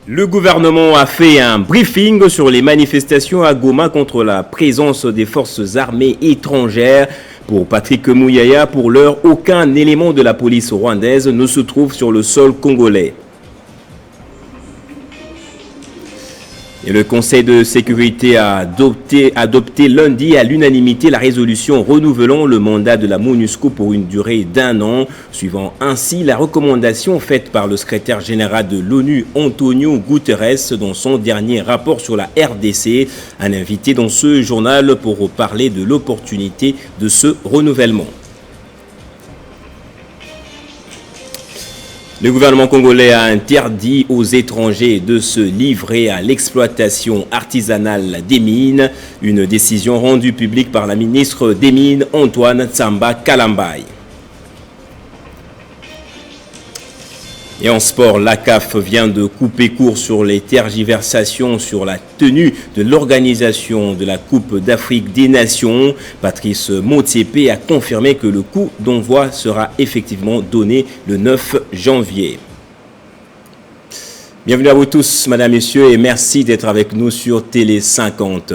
Le gouvernement a fait un briefing sur les manifestations à Goma contre la présence des forces armées étrangères. Pour Patrick Mouyaya, pour l'heure, aucun élément de la police rwandaise ne se trouve sur le sol congolais. Et le Conseil de sécurité a adopté lundi à l'unanimité la résolution renouvelant le mandat de la MONUSCO pour une durée d'1 an, suivant ainsi la recommandation faite par le secrétaire général de l'ONU, Antonio Guterres, dans son dernier rapport sur la RDC, un invité dans ce journal pour parler de l'opportunité de ce renouvellement. Le gouvernement congolais a interdit aux étrangers de se livrer à l'exploitation artisanale des mines, une décision rendue publique par la ministre des Mines, Antoine Tsamba Kalambaye. Et en sport, la CAF vient de couper court sur les tergiversations sur la tenue de l'organisation de la Coupe d'Afrique des Nations. Patrice Motsepe a confirmé que le coup d'envoi sera effectivement donné le 9 janvier. Bienvenue à vous tous, mesdames, messieurs, et merci d'être avec nous sur Télé 50.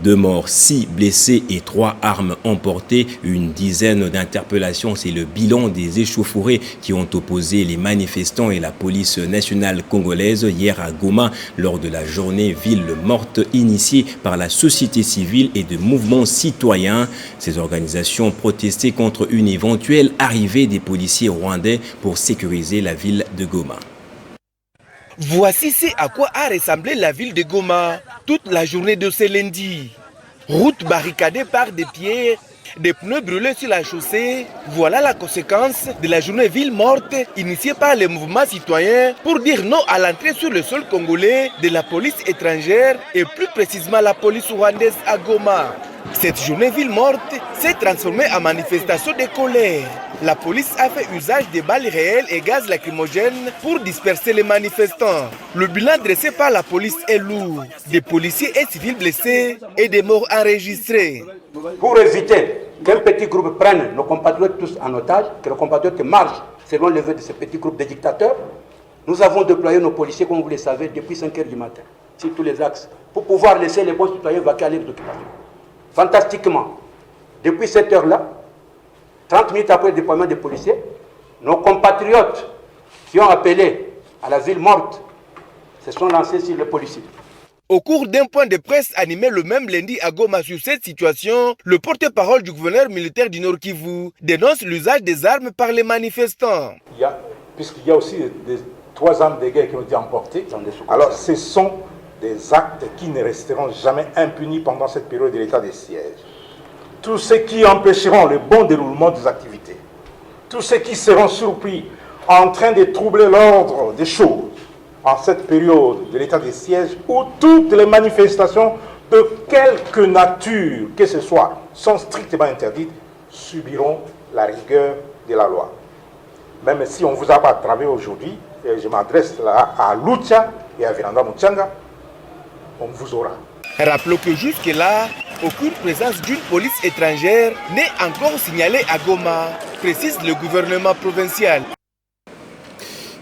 2 morts, 6 blessés et 3 armes emportées, une dizaine d'interpellations. C'est le bilan des échauffourées qui ont opposé les manifestants et la police nationale congolaise hier à Goma lors de la journée ville morte initiée par la société civile et de mouvements citoyens. Ces organisations protestaient contre une éventuelle arrivée des policiers rwandais pour sécuriser la ville de Goma. Voici c'est à quoi a ressemblé la ville de Goma toute la journée de ce lundi. Route barricadée par des pierres, des pneus brûlés sur la chaussée. Voilà la conséquence de la journée ville morte initiée par les mouvements citoyens pour dire non à l'entrée sur le sol congolais de la police étrangère et plus précisément la police rwandaise à Goma. Cette journée ville morte s'est transformée en manifestation de colère. La police a fait usage de balles réelles et gaz lacrymogènes pour disperser les manifestants. Le bilan dressé par la police est lourd. Des policiers et civils blessés et des morts enregistrés. Pour éviter qu'un petit groupe prenne nos compatriotes tous en otage, que nos compatriotes marchent selon le vœu de ce petit groupe de dictateurs, nous avons déployé nos policiers, comme vous le savez, depuis 5 h du matin, sur tous les axes, pour pouvoir laisser les bons citoyens vaquer à l'œuvre d'occupation. Fantastiquement, depuis cette heure-là, 30 minutes après le déploiement des policiers, nos compatriotes qui ont appelé à la ville morte se sont lancés sur les policiers. Au cours d'un point de presse animé le même lundi à Goma sur cette situation, le porte-parole du gouverneur militaire du Nord Kivu dénonce l'usage des armes par les manifestants. Puisqu'il y a aussi 3 armes de guerre qui ont été emportées, alors ce sont des actes qui ne resteront jamais impunis pendant cette période de l'état de siège. Tous ceux qui empêcheront le bon déroulement des activités, tous ceux qui seront surpris en train de troubler l'ordre des choses en cette période de l'état de siège où toutes les manifestations de quelque nature que ce soit sont strictement interdites, subiront la rigueur de la loi. Même si on ne vous a pas travaillé aujourd'hui, et je m'adresse là à Lucha et à Véranda Mouchanga, on vous aura. Rappelons que jusque-là, aucune présence d'une police étrangère n'est encore signalée à Goma, précise le gouvernement provincial.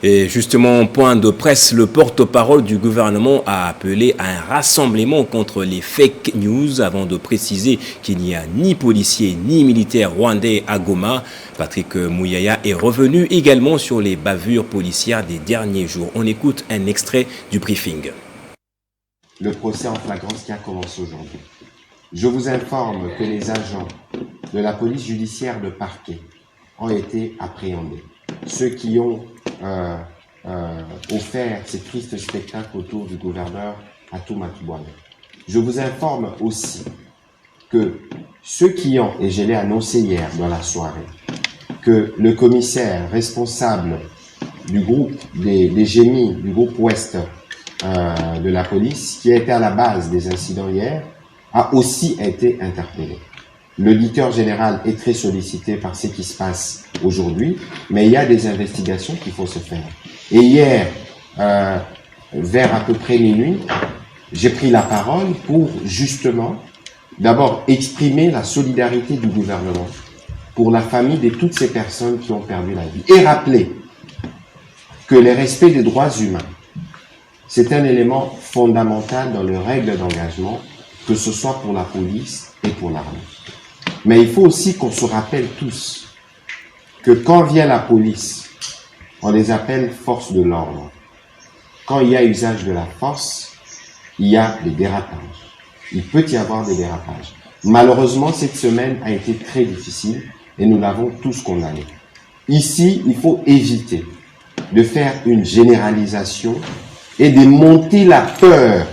Et justement, en point de presse, le porte-parole du gouvernement a appelé à un rassemblement contre les fake news avant de préciser qu'il n'y a ni policiers ni militaires rwandais à Goma. Patrick Mouyaya est revenu également sur les bavures policières des derniers jours. On écoute un extrait du briefing. Le procès en flagrance qui a commencé aujourd'hui. Je vous informe que les agents de la police judiciaire de parquet ont été appréhendés. Ceux qui ont offert ces tristes spectacles autour du gouverneur Atouma Kibwana. Je vous informe aussi que ceux qui ont, et je l'ai annoncé hier dans la soirée, que le commissaire responsable du groupe des GMI, du groupe Ouest de la police, qui a été à la base des incidents hier, a aussi été interpellé. L'auditeur général est très sollicité par ce qui se passe aujourd'hui, mais il y a des investigations qu'il faut se faire. Et hier, vers à peu près minuit, j'ai pris la parole pour justement, d'abord, exprimer la solidarité du gouvernement pour la famille de toutes ces personnes qui ont perdu la vie. Et rappeler que le respect des droits humains, c'est un élément fondamental dans les règles d'engagement, que ce soit pour la police et pour l'armée. Mais il faut aussi qu'on se rappelle tous que quand vient la police, on les appelle forces de l'ordre. Quand il y a usage de la force, il y a des dérapages. Il peut y avoir des dérapages. Malheureusement, cette semaine a été très difficile et nous l'avons tous condamné. Ici, il faut éviter de faire une généralisation et de monter la peur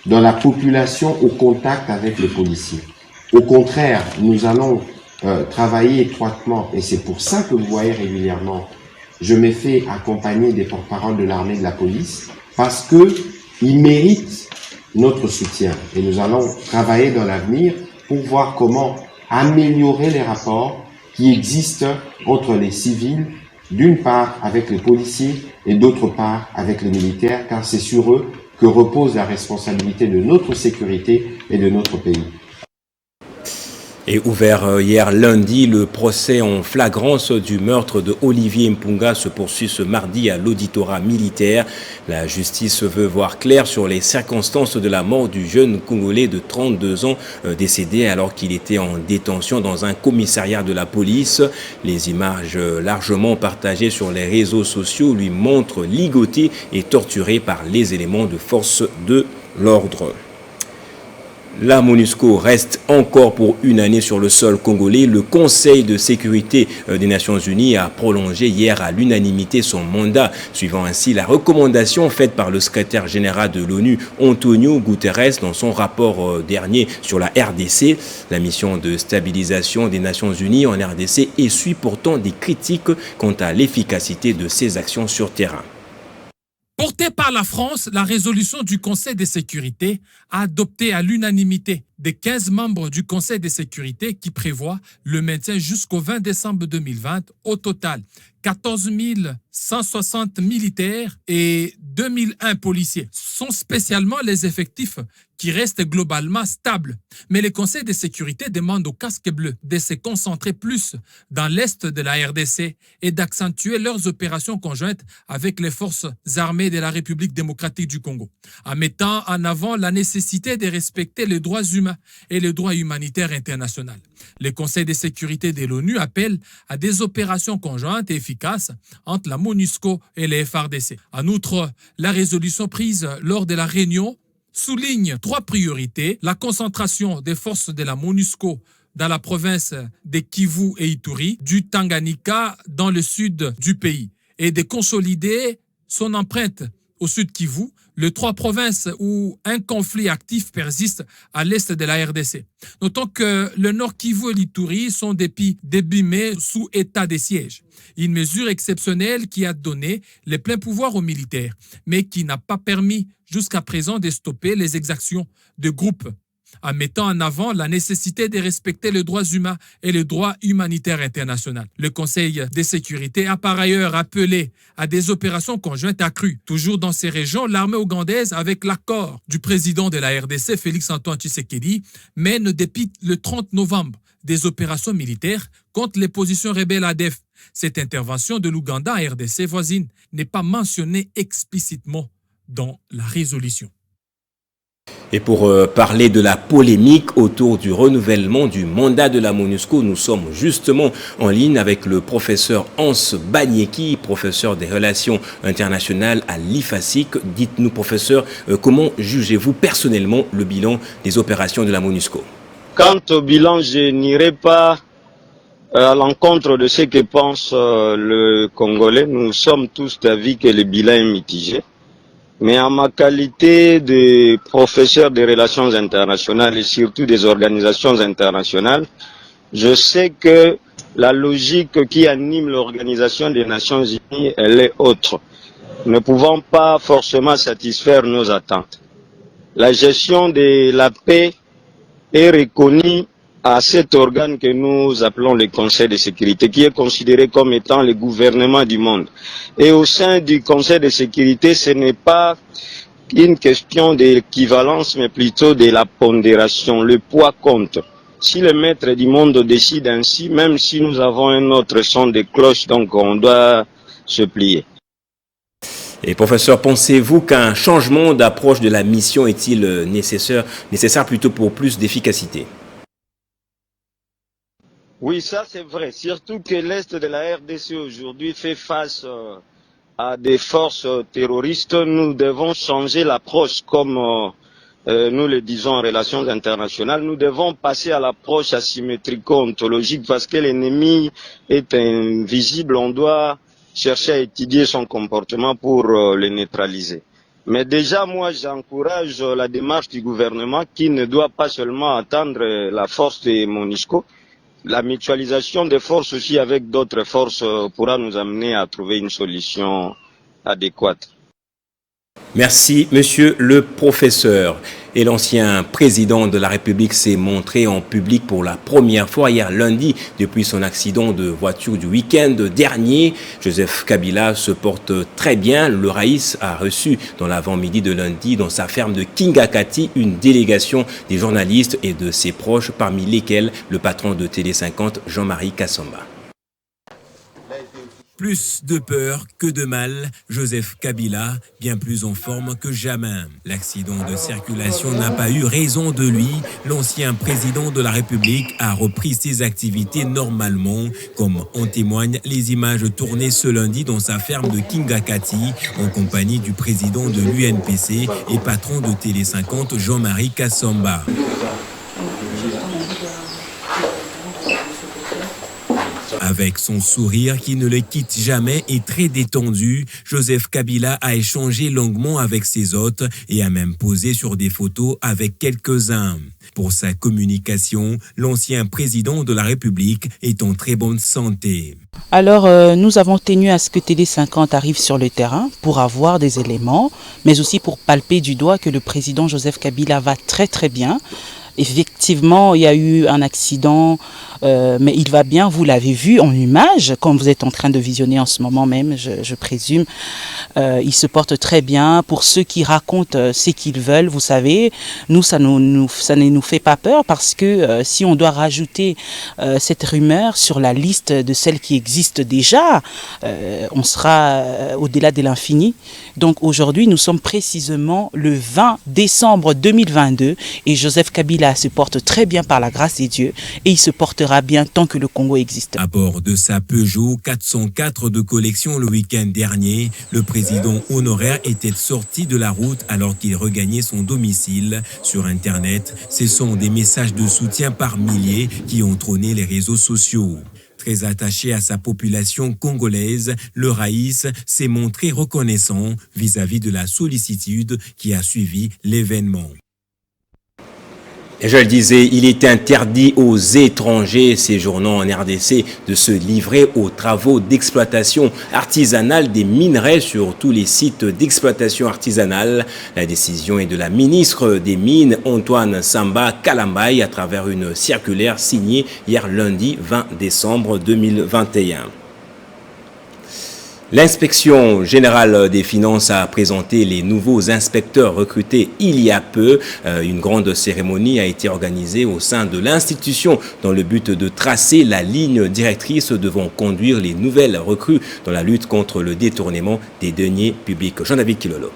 dans la population au contact avec les policiers. Au contraire, nous allons travailler étroitement, et c'est pour ça que vous voyez régulièrement, je me fais accompagner des porte-paroles de l'armée et de la police, parce que ils méritent notre soutien. Et nous allons travailler dans l'avenir pour voir comment améliorer les rapports qui existent entre les civils, d'une part avec les policiers et d'autre part avec les militaires, car c'est sur eux que repose la responsabilité de notre sécurité et de notre pays. Et ouvert hier lundi, le procès en flagrance du meurtre de Olivier Mpunga se poursuit ce mardi à l'auditorat militaire. La justice veut voir clair sur les circonstances de la mort du jeune Congolais de 32 ans décédé alors qu'il était en détention dans un commissariat de la police. Les images largement partagées sur les réseaux sociaux lui montrent ligoté et torturé par les éléments de force de l'ordre. La MONUSCO reste encore pour une année sur le sol congolais. Le Conseil de sécurité des Nations Unies a prolongé hier à l'unanimité son mandat, suivant ainsi la recommandation faite par le secrétaire général de l'ONU, Antonio Guterres, dans son rapport dernier sur la RDC. La mission de stabilisation des Nations Unies en RDC essuie pourtant des critiques quant à l'efficacité de ses actions sur terrain. Portée par la France, la résolution du Conseil de sécurité a adopté à l'unanimité des 15 membres du Conseil de sécurité qui prévoit le maintien jusqu'au 20 décembre 2020. Au total, 14 160 militaires et 2001 policiers sont spécialement les effectifs qui restent globalement stables. Mais le Conseil de sécurité demande aux casques bleus de se concentrer plus dans l'est de la RDC et d'accentuer leurs opérations conjointes avec les forces armées de la République démocratique du Congo, en mettant en avant la nécessité de respecter les droits humains et le droit humanitaire international. Le Conseil de sécurité de l'ONU appelle à des opérations conjointes et efficaces entre la MONUSCO et les FARDC. En outre, la résolution prise lors de la réunion souligne 3 priorités: la concentration des forces de la MONUSCO dans la province de Kivu et Ituri, du Tanganyika dans le sud du pays, et de consolider son empreinte au sud Kivu, les 3 provinces où un conflit actif persiste à l'est de la RDC. Notons que le nord Kivu et l'Ituri sont depuis début mai sous état de siège. Une mesure exceptionnelle qui a donné les pleins pouvoirs aux militaires, mais qui n'a pas permis jusqu'à présent de stopper les exactions de groupes, en mettant en avant la nécessité de respecter les droits humains et le droit humanitaire international. Le Conseil de sécurité a par ailleurs appelé à des opérations conjointes accrues. Toujours dans ces régions, l'armée ougandaise, avec l'accord du président de la RDC, Félix-Antoine Tshisekedi, mène depuis le 30 novembre des opérations militaires contre les positions rebelles ADF. Cette intervention de l'Ouganda en RDC voisine n'est pas mentionnée explicitement dans la résolution. Et pour parler de la polémique autour du renouvellement du mandat de la MONUSCO, nous sommes justement en ligne avec le professeur Hans Banieki, professeur des relations internationales à l'IFASIC. Dites-nous, professeur, comment jugez-vous personnellement le bilan des opérations de la MONUSCO? Quant au bilan, je n'irai pas à l'encontre de ce que pense le Congolais. Nous sommes tous d'avis que le bilan est mitigé. Mais en ma qualité de professeur des relations internationales et surtout des organisations internationales, je sais que la logique qui anime l'Organisation des Nations Unies, elle est autre. Nous ne pouvons pas forcément satisfaire nos attentes. La gestion de la paix est reconnue à cet organe que nous appelons le Conseil de sécurité, qui est considéré comme étant le gouvernement du monde. Et au sein du Conseil de sécurité, ce n'est pas une question d'équivalence, mais plutôt de la pondération. Le poids compte. Si le maître du monde décide ainsi, même si nous avons un autre son de cloche, donc on doit se plier. Et professeur, pensez-vous qu'un changement d'approche de la mission est-il nécessaire plutôt pour plus d'efficacité? Oui, ça c'est vrai. Surtout que l'Est de la RDC aujourd'hui fait face à des forces terroristes. Nous devons changer l'approche comme nous le disons en relations internationales. Nous devons passer à l'approche asymétrico-ontologique parce que l'ennemi est invisible. On doit chercher à étudier son comportement pour le neutraliser. Mais déjà, moi, j'encourage la démarche du gouvernement qui ne doit pas seulement attendre la force de MONUSCO. La mutualisation des forces aussi avec d'autres forces pourra nous amener à trouver une solution adéquate. Merci, monsieur le professeur. Et l'ancien président de la République s'est montré en public pour la première fois hier lundi depuis son accident de voiture du week-end dernier. Joseph Kabila se porte très bien. Le Raïs a reçu dans l'avant-midi de lundi dans sa ferme de Kingakati une délégation des journalistes et de ses proches, parmi lesquels le patron de Télé 50, Jean-Marie Kassamba. Plus de peur que de mal, Joseph Kabila, bien plus en forme que jamais. L'accident de circulation n'a pas eu raison de lui. L'ancien président de la République a repris ses activités normalement, comme en témoignent les images tournées ce lundi dans sa ferme de Kingakati, en compagnie du président de l'UNPC et patron de Télé 50, Jean-Marie Kassamba. Avec son sourire qui ne le quitte jamais et très détendu, Joseph Kabila a échangé longuement avec ses hôtes et a même posé sur des photos avec quelques-uns. Pour sa communication, l'ancien président de la République est en très bonne santé. Alors, nous avons tenu à ce que Télé 50 arrive sur le terrain pour avoir des éléments, mais aussi pour palper du doigt que le président Joseph Kabila va très très bien. Effectivement, il y a eu un accident, mais il va bien, vous l'avez vu en image, comme vous êtes en train de visionner en ce moment même, je présume. Il se porte très bien. Pour ceux qui racontent ce qu'ils veulent, vous savez, nous, ça ne nous fait pas peur parce que si on doit rajouter cette rumeur sur la liste de celles qui existent déjà, on sera au-delà de l'infini. Donc aujourd'hui, nous sommes précisément le 20 décembre 2022 et Joseph Kabila se porte très bien par la grâce des dieux et il se portera bien tant que le Congo existe. À bord de sa Peugeot 404 de collection le week-end dernier, le président honoraire était sorti de la route alors qu'il regagnait son domicile. Sur Internet, ce sont des messages de soutien par milliers qui ont trôné les réseaux sociaux. Très attaché à sa population congolaise, le Raïs s'est montré reconnaissant vis-à-vis de la sollicitude qui a suivi l'événement. Et je le disais, il est interdit aux étrangers séjournant en RDC de se livrer aux travaux d'exploitation artisanale des minerais sur tous les sites d'exploitation artisanale. La décision est de la ministre des Mines, Antoine Samba Kalambay, à travers une circulaire signée hier lundi 20 décembre 2021. L'inspection générale des finances a présenté les nouveaux inspecteurs recrutés il y a peu. Une grande cérémonie a été organisée au sein de l'institution dans le but de tracer la ligne directrice devant conduire les nouvelles recrues dans la lutte contre le détournement des deniers publics. Jean-David Kilolo.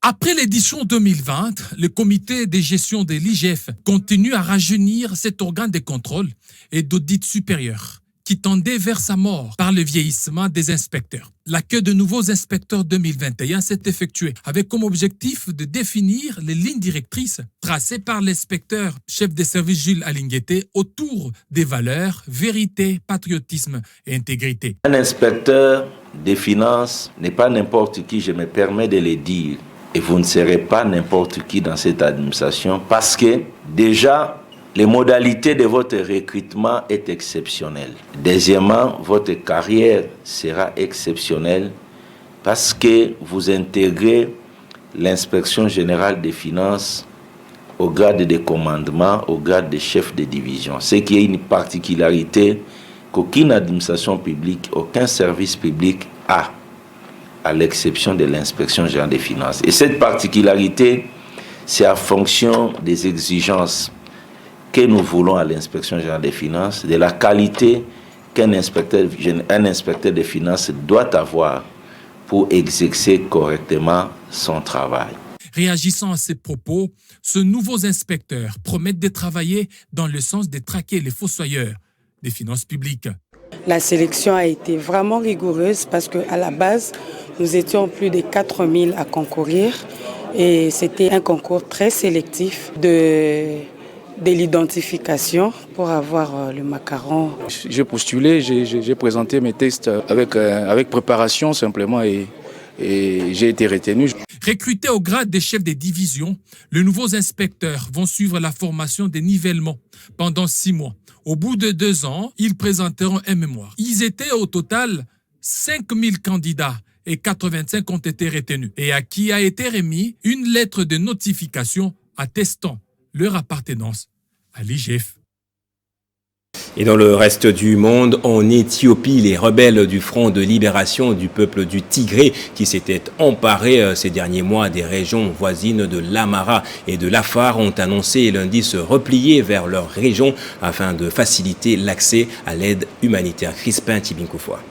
Après l'édition 2020, le comité de gestion de l'IGF continue à rajeunir cet organe de contrôle et d'audit supérieur qui tendait vers sa mort par le vieillissement des inspecteurs. L'accueil de nouveaux inspecteurs 2021 s'est effectué avec comme objectif de définir les lignes directrices tracées par l'inspecteur chef de service Jules Alinguete autour des valeurs, vérité, patriotisme et intégrité. Un inspecteur des finances n'est pas n'importe qui, je me permets de le dire. Et vous ne serez pas n'importe qui dans cette administration parce que déjà, les modalités de votre recrutement est exceptionnelles. Deuxièmement, votre carrière sera exceptionnelle parce que vous intégrez l'inspection générale des finances au grade de commandement, au grade de chef de division. Ce qui est une particularité qu'aucune administration publique, aucun service public a, à l'exception de l'inspection générale des finances. Et cette particularité, c'est en fonction des exigences que nous voulons à l'inspection générale des finances, de la qualité qu'un inspecteur des finances doit avoir pour exercer correctement son travail. Réagissant à ces propos, ce nouveaux inspecteurs promettent de travailler dans le sens de traquer les fossoyeurs des finances publiques. La sélection a été vraiment rigoureuse parce qu'à la base, nous étions plus de 4000 à concourir et c'était un concours très sélectif de l'identification pour avoir le macaron. J'ai postulé, j'ai présenté mes tests avec préparation simplement et j'ai été retenu. Recrutés au grade des chefs des divisions, les nouveaux inspecteurs vont suivre la formation des nivellements pendant 6 mois. Au bout de 2 ans, ils présenteront un mémoire. Ils étaient au total 5000 candidats et 85 ont été retenus et à qui a été remis une lettre de notification attestant leur appartenance à l'IGF. Et dans le reste du monde, en Éthiopie, les rebelles du Front de libération du peuple du Tigré qui s'étaient emparés ces derniers mois des régions voisines de l'Amara et de l'Afar ont annoncé lundi se replier vers leur région afin de faciliter l'accès à l'aide humanitaire. Crispin Tibinkoufoua.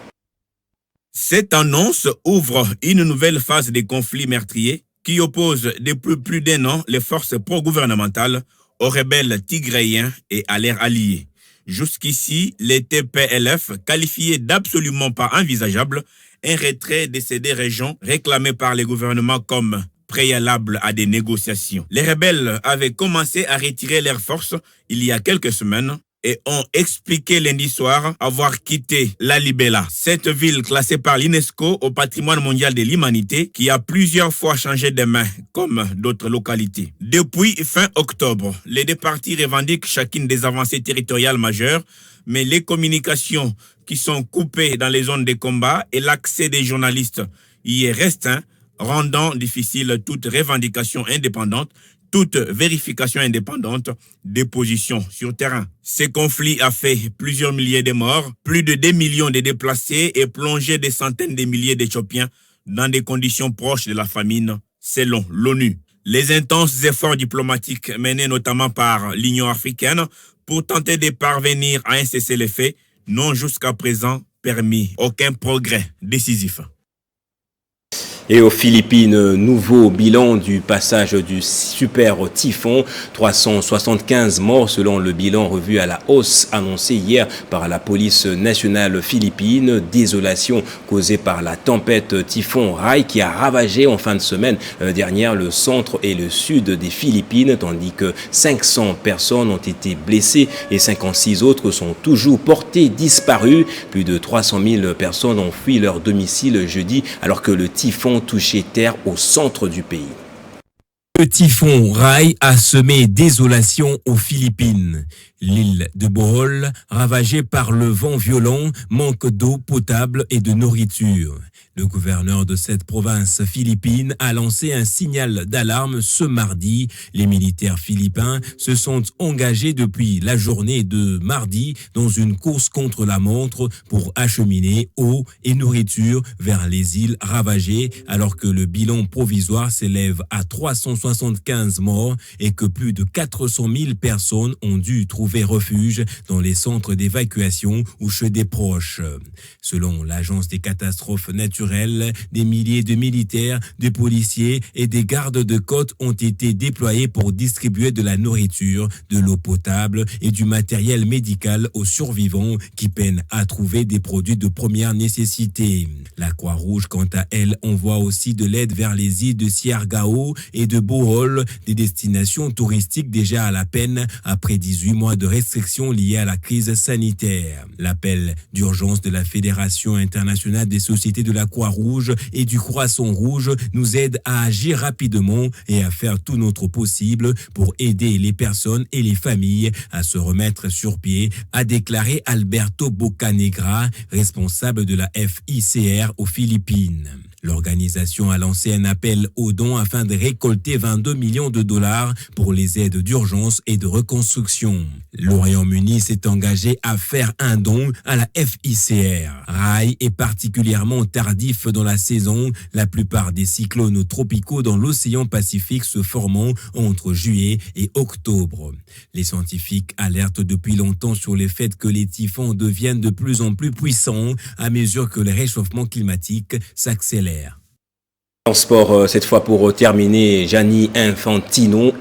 Cette annonce ouvre une nouvelle phase des conflits meurtriers qui opposent depuis plus d'1 an les forces pro-gouvernementales aux rebelles tigréens et à leurs alliés. Jusqu'ici, les TPLF qualifiaient d'absolument pas envisageable un retrait de ces 2 régions réclamées par les gouvernements comme préalable à des négociations. Les rebelles avaient commencé à retirer leurs forces il y a quelques semaines et ont expliqué lundi soir avoir quitté Lalibela, cette ville classée par l'UNESCO au patrimoine mondial de l'humanité qui a plusieurs fois changé de main, comme d'autres localités. Depuis fin octobre, les 2 parties revendiquent chacune des avancées territoriales majeures, mais les communications qui sont coupées dans les zones de combat et l'accès des journalistes y est restreint, rendant difficile toute revendication indépendante, toute vérification indépendante des positions sur terrain. Ce conflit a fait plusieurs milliers de morts, plus de 2 millions de déplacés et plongé des centaines de milliers d'Éthiopiens dans des conditions proches de la famine, selon l'ONU. Les intenses efforts diplomatiques menés notamment par l'Union africaine pour tenter de parvenir à un cessez-le-feu n'ont jusqu'à présent permis aucun progrès décisif. Et aux Philippines, nouveau bilan du passage du super typhon. 375 morts selon le bilan revu à la hausse annoncé hier par la police nationale philippine. Désolation causée par la tempête typhon Rai qui a ravagé en fin de semaine dernière le centre et le sud des Philippines, tandis que 500 personnes ont été blessées et 56 autres sont toujours portées disparues. Plus de 300 000 personnes ont fui leur domicile jeudi alors que le typhon touché terre au centre du pays. Le typhon Rai a semé désolation aux Philippines. L'île de Bohol, ravagée par le vent violent, manque d'eau potable et de nourriture. Le gouverneur de cette province philippine a lancé un signal d'alarme ce mardi. Les militaires philippins se sont engagés depuis la journée de mardi dans une course contre la montre pour acheminer eau et nourriture vers les îles ravagées, alors que le bilan provisoire s'élève à 375 morts et que plus de 400 000 personnes ont dû trouver refuge dans les centres d'évacuation ou chez des proches. Selon l'Agence des catastrophes naturelles, des milliers de militaires, de policiers et des gardes de côte ont été déployés pour distribuer de la nourriture, de l'eau potable et du matériel médical aux survivants qui peinent à trouver des produits de première nécessité. La Croix-Rouge, quant à elle, envoie aussi de l'aide vers les îles de Siargao et de Bohol, des destinations touristiques déjà à la peine après 18 mois de restrictions liées à la crise sanitaire. L'appel d'urgence de la Fédération internationale des sociétés de la Croix-Rouge et du Croissant Rouge nous aide à agir rapidement et à faire tout notre possible pour aider les personnes et les familles à se remettre sur pied, a déclaré Alberto Bocanegra, responsable de la FICR aux Philippines. L'organisation a lancé un appel aux dons afin de récolter 22 millions de dollars pour les aides d'urgence et de reconstruction. Le Royaume-Uni s'est engagé à faire un don à la FICR. Rai est particulièrement tardif dans la saison, la plupart des cyclones tropicaux dans l'océan Pacifique se formant entre juillet et octobre. Les scientifiques alertent depuis longtemps sur le fait que les typhons deviennent de plus en plus puissants à mesure que le réchauffement climatique s'accélère Clair. En sport, cette fois pour terminer, Gianni Infantino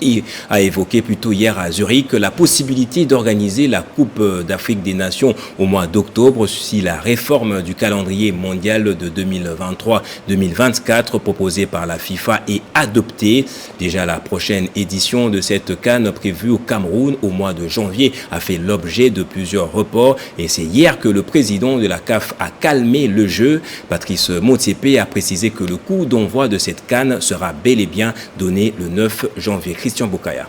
a évoqué plutôt hier à Zurich la possibilité d'organiser la Coupe d'Afrique des Nations au mois d'octobre si la réforme du calendrier mondial de 2023-2024 proposée par la FIFA est adoptée. Déjà la prochaine édition de cette CAN prévue au Cameroun au mois de janvier a fait l'objet de plusieurs reports et c'est hier que le président de la CAF a calmé le jeu. Patrice Motsepe a précisé que le coup d'envoi de cette CAN sera bel et bien donné le 9 janvier. Christian Boukaya.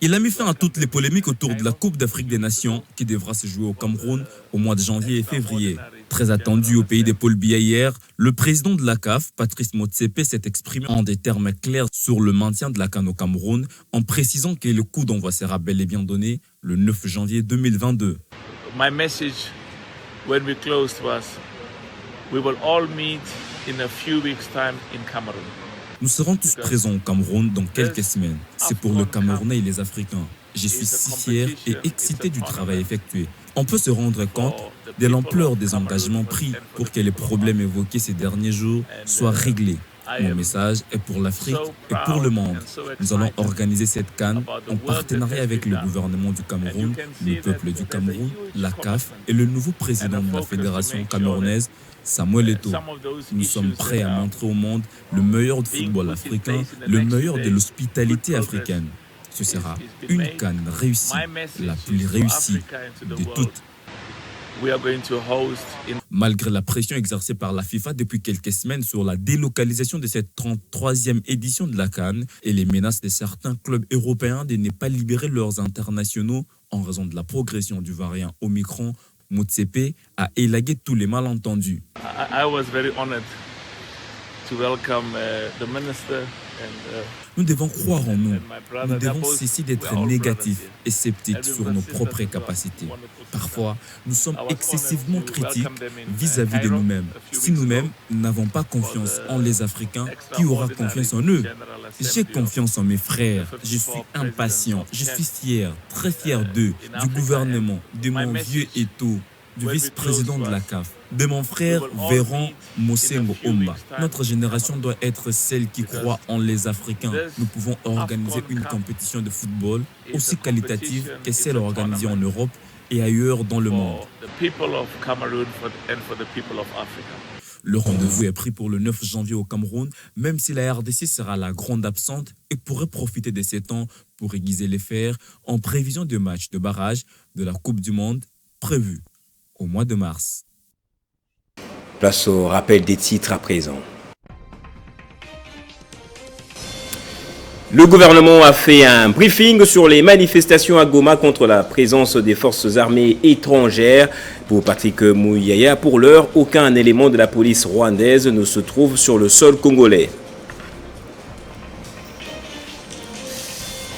Il a mis fin à toutes les polémiques autour de la Coupe d'Afrique des Nations qui devra se jouer au Cameroun au mois de janvier et février. Très attendu au pays des Paul Biya hier, le président de la CAF, Patrice Motsepe, s'est exprimé en des termes clairs sur le maintien de la CAN au Cameroun en précisant que le coup d'envoi sera bel et bien donné le 9 janvier 2022. My message when we closed was we will all meet in a few weeks' time in Cameroon. Nous serons tous présents au Cameroun dans quelques semaines. C'est pour le Camerounais et les Africains. Je suis si fier et excité du travail effectué. On peut se rendre compte de l'ampleur des engagements pris pour que les problèmes évoqués ces derniers jours soient réglés. Mon message est pour l'Afrique et pour le monde. Nous allons organiser cette CAN en partenariat avec le gouvernement du Cameroun, le peuple du Cameroun, la CAF et le nouveau président de la fédération camerounaise, Samuel Eto'o. Nous sommes prêts à montrer au monde le meilleur du football africain, le meilleur de l'hospitalité africaine. Ce sera une CAN réussie, la plus réussie de toutes. Malgré la pression exercée par la FIFA depuis quelques semaines sur la délocalisation de cette 33e édition de la CAN et les menaces de certains clubs européens de ne pas libérer leurs internationaux en raison de la progression du variant Omicron, Motsepe a élagué tous les malentendus. I was very honored to welcome the minister Nous devons croire en nous. Nous devons cesser d'être négatifs et sceptiques sur nos propres capacités. Parfois, nous sommes excessivement critiques vis-à-vis de nous-mêmes. Si nous-mêmes n'avons pas confiance en les Africains, qui aura confiance en eux? J'ai confiance en mes frères. Je suis impatient. Je suis fier, très fier d'eux, du gouvernement, de mon vieux Eto'o, du vice-président de la CAF, de mon frère Véron Mosengo Omba. Notre génération doit être celle qui croit en les Africains. Nous pouvons organiser une compétition de football aussi qualitative que celle organisée en Europe et ailleurs dans le monde. Le rendez-vous est pris pour le 9 janvier au Cameroun, même si la RDC sera la grande absente et pourrait profiter de ces temps pour aiguiser les fers en prévision de matchs de barrage de la Coupe du Monde prévue au mois de mars. Place au rappel des titres à présent. Le gouvernement a fait un briefing sur les manifestations à Goma contre la présence des forces armées étrangères. Pour Patrick Mouyaya, pour l'heure, aucun élément de la police rwandaise ne se trouve sur le sol congolais.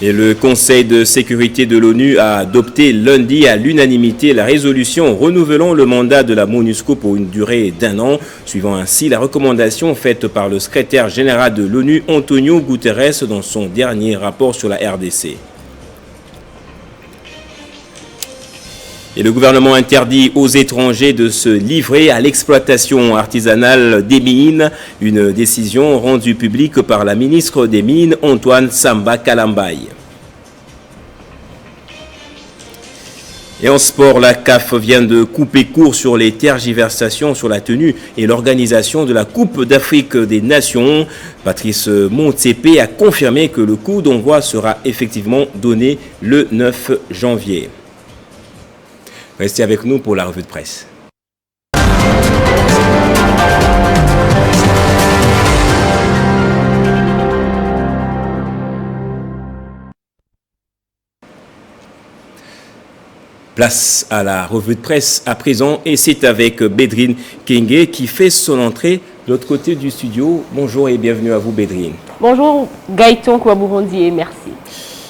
Et le Conseil de sécurité de l'ONU a adopté lundi à l'unanimité la résolution renouvelant le mandat de la MONUSCO pour une durée d'1 an, suivant ainsi la recommandation faite par le secrétaire général de l'ONU, Antonio Guterres, dans son dernier rapport sur la RDC. Et le gouvernement interdit aux étrangers de se livrer à l'exploitation artisanale des mines, une décision rendue publique par la ministre des Mines, Antoine Samba Kalambaye. Et en sport, la CAF vient de couper court sur les tergiversations sur la tenue et l'organisation de la Coupe d'Afrique des Nations. Patrice Motsepe a confirmé que le coup d'envoi sera effectivement donné le 9 janvier. Restez avec nous pour la revue de presse. Place à la revue de presse à présent et c'est avec Bédrine Kenge qui fait son entrée de l'autre côté du studio. Bonjour et bienvenue à vous Bédrine. Bonjour Gaëtan Kouabourondi et merci.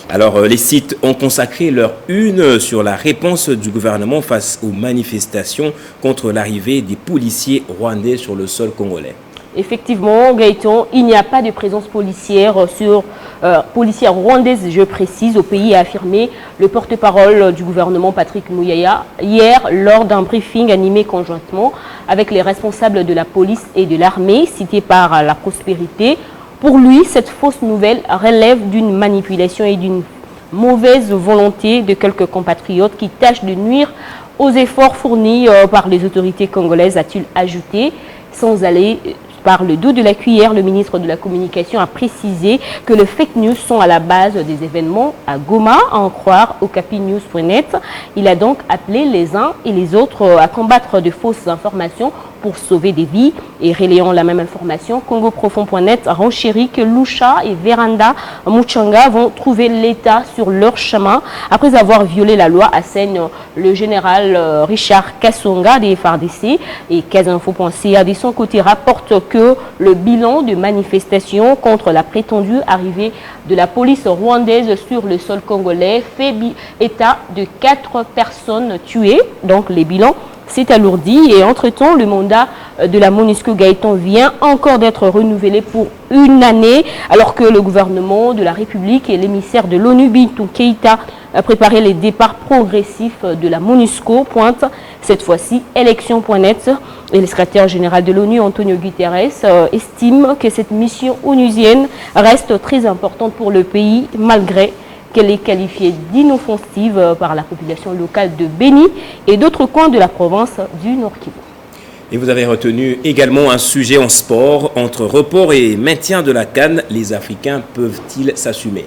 Alors, les sites ont consacré leur une sur la réponse du gouvernement face aux manifestations contre l'arrivée des policiers rwandais sur le sol congolais. Effectivement, Gaëtan, il n'y a pas de présence policière policière rwandaise, je précise, au pays, a affirmé le porte-parole du gouvernement Patrick Muyaya hier lors d'un briefing animé conjointement avec les responsables de la police et de l'armée, cités par La Prospérité. Pour lui, cette fausse nouvelle relève d'une manipulation et d'une mauvaise volonté de quelques compatriotes qui tâchent de nuire aux efforts fournis par les autorités congolaises, a-t-il ajouté. Sans aller par le dos de la cuillère, le ministre de la Communication a précisé que les fake news sont à la base des événements à Goma, à en croire au capinews.net. Il a donc appelé les uns et les autres à combattre de fausses informations pour sauver des vies. Et relayant la même information, congoprofond.net renchérit que Lucha et Veranda Muchanga vont trouver l'État sur leur chemin après avoir violé la loi, assène le général Richard Kassonga des FARDC. Et Casinfo.ca de son côté rapporte que le bilan de manifestations contre la prétendue arrivée de la police rwandaise sur le sol congolais fait état de 4 personnes tuées. Donc les bilans s'est alourdi et entre-temps, le mandat de la MONUSCO Gaëtan vient encore d'être renouvelé pour 1 année, alors que le gouvernement de la République et l'émissaire de l'ONU, Bintou Keïta, a préparé les départs progressifs de la MONUSCO, pointe cette fois-ci élection.net. Et le secrétaire général de l'ONU, Antonio Guterres, estime que cette mission onusienne reste très importante pour le pays, malgré qu'elle est qualifiée d'inoffensive par la population locale de Béni et d'autres coins de la province du Nord Kivu. Et vous avez retenu également un sujet en sport. Entre report et maintien de la CAN, les Africains peuvent-ils s'assumer?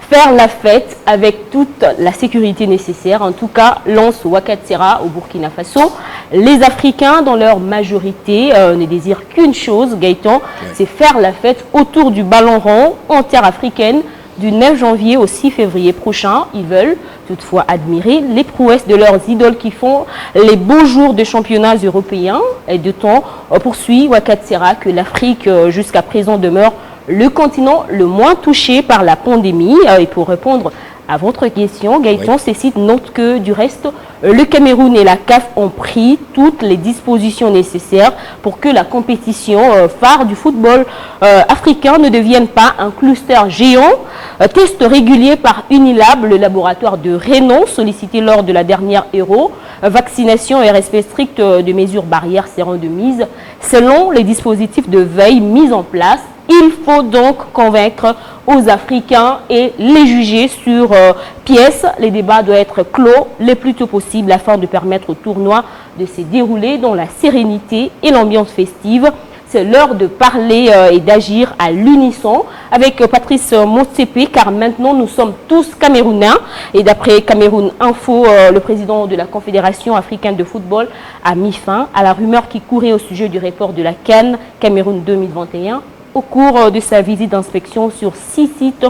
Faire la fête avec toute la sécurité nécessaire, en tout cas, lance Wakatsera au Burkina Faso. Les Africains, dans leur majorité, ne désirent qu'une chose, Gaëtan, c'est faire la fête autour du ballon rond en terre africaine. Du 9 janvier au 6 février prochain, ils veulent toutefois admirer les prouesses de leurs idoles qui font les beaux jours de championnats européens. Et de temps poursuit Wakatsera que l'Afrique jusqu'à présent demeure le continent le moins touché par la pandémie. Et pour répondre à votre question, Gaëtan, ces sites notent que du reste, le Cameroun et la CAF ont pris toutes les dispositions nécessaires pour que la compétition phare du football africain ne devienne pas un cluster géant. Test régulier par Unilab, le laboratoire de Renon, sollicité lors de la dernière Euro. Vaccination et respect strict de mesures barrières seront de mise. Selon les dispositifs de veille mis en place, il faut donc convaincre aux Africains et les juger sur pièce. Les débats doivent être clos le plus tôt possible afin de permettre au tournoi de se dérouler dans la sérénité et l'ambiance festive. C'est l'heure de parler et d'agir à l'unisson avec Patrice Motsepe, car maintenant nous sommes tous Camerounais. Et d'après Cameroun Info, le président de la Confédération africaine de football a mis fin à la rumeur qui courait au sujet du report de la CAN Cameroun 2021. Au cours de sa visite d'inspection sur 6 sites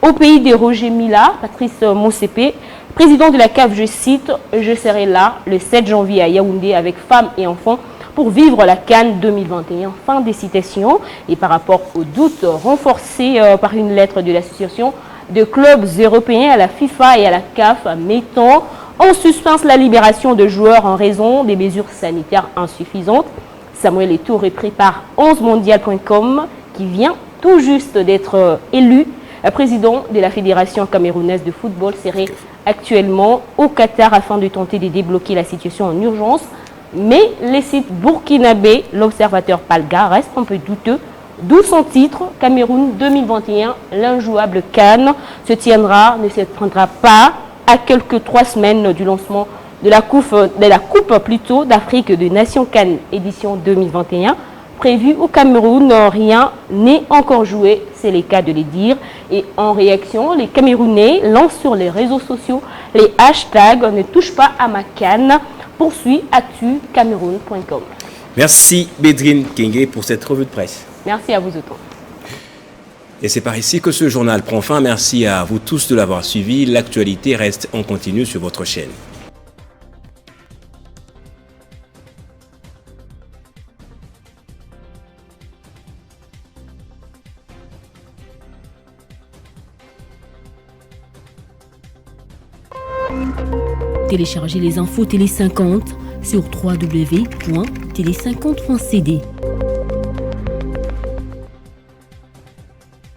au pays de Roger Mila, Patrice Motsepe, président de la CAF, je cite, « Je serai là le 7 janvier à Yaoundé avec femmes et enfants pour vivre la CAN 2021. » Fin des citations. Et par rapport aux doutes renforcés par une lettre de l'association de clubs européens à la FIFA et à la CAF mettant en suspens la libération de joueurs en raison des mesures sanitaires insuffisantes, Samuel Eto'o prépare 11mondial.com qui vient tout juste d'être élu président de la Fédération camerounaise de football, serait actuellement au Qatar afin de tenter de débloquer la situation en urgence. Mais les sites burkinabés, l'observateur Palga, reste un peu douteux, d'où son titre, Cameroun 2021, l'injouable CAN ne se prendra pas à quelques 3 semaines du lancement de la Coupe d'Afrique de Nations CAN édition 2021. Prévu au Cameroun, rien n'est encore joué, c'est le cas de le dire. Et en réaction, les Camerounais lancent sur les réseaux sociaux les hashtags « Ne touche pas à ma CAN », poursuit actucameroun.com. Merci Bédrine Kenge pour cette revue de presse. Merci à vous autant. Et c'est par ici que ce journal prend fin. Merci à vous tous de l'avoir suivi. L'actualité reste en continu sur votre chaîne. Téléchargez les infos Télé 50 sur www.télé50.cd.